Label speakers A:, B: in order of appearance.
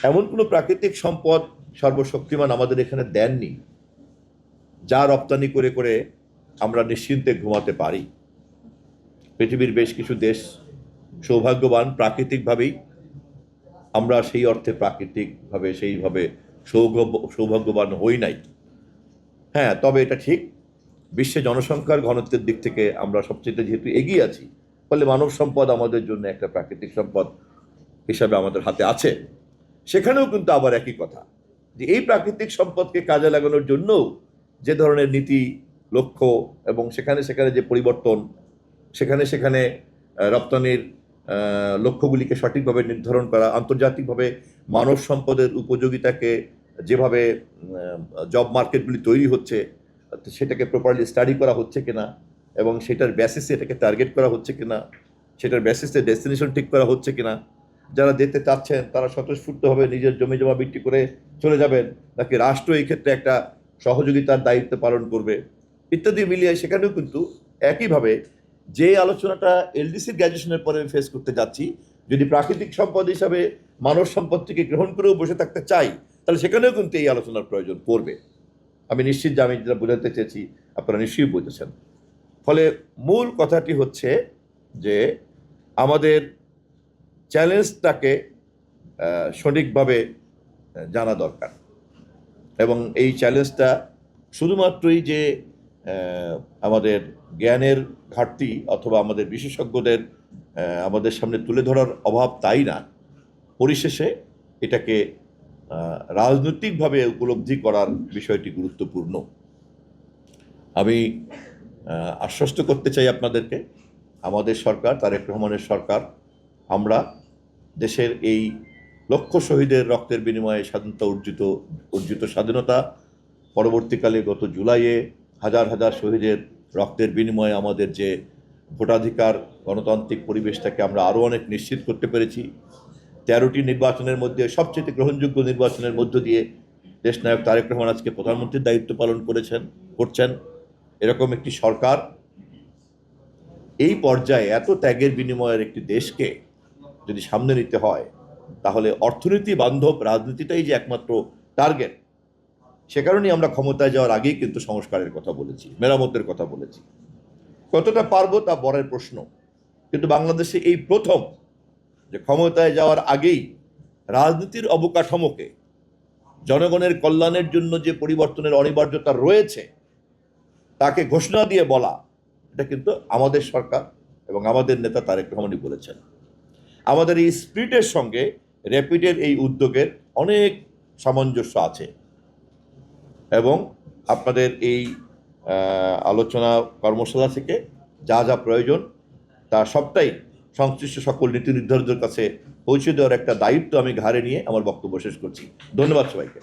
A: এমন কোনো প্রাকৃতিক সম্পদ সর্বশক্তিমান আমাদের এখানে দেননি যা রপ্তানি করে করে আমরা নিশ্চিন্তে ঘুমাতে পারি। পৃথিবীর বেশ কিছু দেশ সৌভাগ্যবান প্রাকৃতিকভাবেই, আমরা সেই অর্থে প্রাকৃতিকভাবে সেইভাবে সৌভাগ্যবান হই নাই। হ্যাঁ, তবে এটা ঠিক, বিশ্বে জনসংখ্যার ঘনত্বের দিক থেকে আমরা সবচেয়ে যেহেতু এগিয়ে আছি, ফলে মানব সম্পদ আমাদের জন্য একটা প্রাকৃতিক সম্পদ হিসাবে আমাদের হাতে আছে। সেখানেও কিন্তু আবার একই কথা, যে এই প্রাকৃতিক সম্পদকে কাজে লাগানোর জন্য যে ধরনের নীতি, লক্ষ্য এবং সেখানে সেখানে যে পরিবর্তন, সেখানে সেখানে রপ্তানির লক্ষ্যগুলিকে সঠিকভাবে নির্ধারণ করা, আন্তর্জাতিকভাবে মানব সম্পদের উপযোগিতাকে যেভাবে জব মার্কেটগুলি তৈরি হচ্ছে সেটাকে প্রপারলি স্টাডি করা হচ্ছে কিনা, এবং সেটার বেসিসে এটাকে টার্গেট করা হচ্ছে কিনা, সেটার বেসিসে ডেস্টিনেশন ঠিক করা হচ্ছে কিনা, যারা দেখতে চাচ্ছেন তারা স্বতঃস্ফূর্তভাবে নিজের জমি জমা বিক্রি করে চলে যাবেন, নাকি রাষ্ট্র এই ক্ষেত্রে একটা সহযোগিতার দায়িত্ব পালন করবে, ইত্যাদি মিলিয়ে সেখানেও কিন্তু একইভাবে যে আলোচনাটা এলডিসি গ্র্যাজুয়েশনের পরে ফেস করতে যাচ্ছি, যদি প্রাকৃতিক সম্পদ হিসাবে মানব সম্পদটিকে গ্রহণ করেও বসে থাকতে চাই, তাহলে সেখানেও কিন্তু এই আলোচনার প্রয়োজন পড়বে। আমি নিশ্চিত যে আমি যেটা বোঝাতে চেয়েছি আপনারা নিশ্চয়ই বুঝেছেন। ফলে মূল কথাটি হচ্ছে যে আমাদের চ্যালেঞ্জটাকে সঠিকভাবে জানা দরকার, এবং এই চ্যালেঞ্জটা শুধুমাত্রই যে আমাদের জ্ঞানের ঘাটতি অথবা আমাদের বিশেষজ্ঞদের আমাদের সামনে তুলে ধরার অভাব তাই না, পরিশেষে এটাকে রাজনৈতিকভাবে উপলব্ধি করার বিষয়টি গুরুত্বপূর্ণ। আমি আশ্বস্ত করতে চাই আপনাদেরকে, আমাদের সরকার, তারেক রহমানের সরকার, আমরা দেশের এই লক্ষ শহীদের রক্তের বিনিময়ে স্বাধীনতা অর্জিত স্বাধীনতা, পরবর্তীকালে গত জুলাইয়ে হাজার হাজার শহীদের রক্তের বিনিময়ে আমাদের যে ভোটাধিকার, গণতান্ত্রিক পরিবেশটাকে আমরা আরও অনেক নিশ্চিত করতে পেরেছি। 13টি নির্বাচনের মধ্যে সবচেয়ে গ্রহণযোগ্য নির্বাচনের মধ্য দিয়ে দেশনায়ক তারেক রহমান আজকে প্রধানমন্ত্রীর দায়িত্ব পালন করছেন। এরকম একটি সরকার এই পর্যায়ে এত ত্যাগের বিনিময়ের একটি দেশকে যদি সামনে নিতে হয়, তাহলে অর্থনীতি বান্ধব রাজনীতিটাই যে একমাত্র টার্গেট। সে কারণেই আমরা ক্ষমতায় যাওয়ার আগেই কিন্তু সংস্কারের কথা বলেছি, মেরামতের কথা বলেছি। কতটা পারবো তা বড়ের প্রশ্ন, কিন্তু বাংলাদেশে এই প্রথম যে ক্ষমতায় যাওয়ার আগেই রাজনীতির অবকাঠামোকে জনগণের কল্যাণের জন্য যে পরিবর্তনের অনিবার্যতা রয়েছে তাকে ঘোষণা দিয়ে বলা, এটা কিন্তু আমাদের সরকার এবং আমাদের নেতা তারেক রহমানই বলেছেন। আমাদের এই স্পিরিটের সঙ্গে র্যাপিডের এই উদ্যোগের অনেক সামঞ্জস্য আছে, এবং আপনাদের এই আলোচনা কর্মশালা থেকে যা যা প্রয়োজন তা সবটাই সংশ্লিষ্ট সকল নীতি নির্ধারকদের কাছে পৌঁছে দেওয়ার একটা দায়িত্ব আমি ঘাড়ে নিয়ে আমার বক্তব্য শেষ করছি। ধন্যবাদ সবাইকে।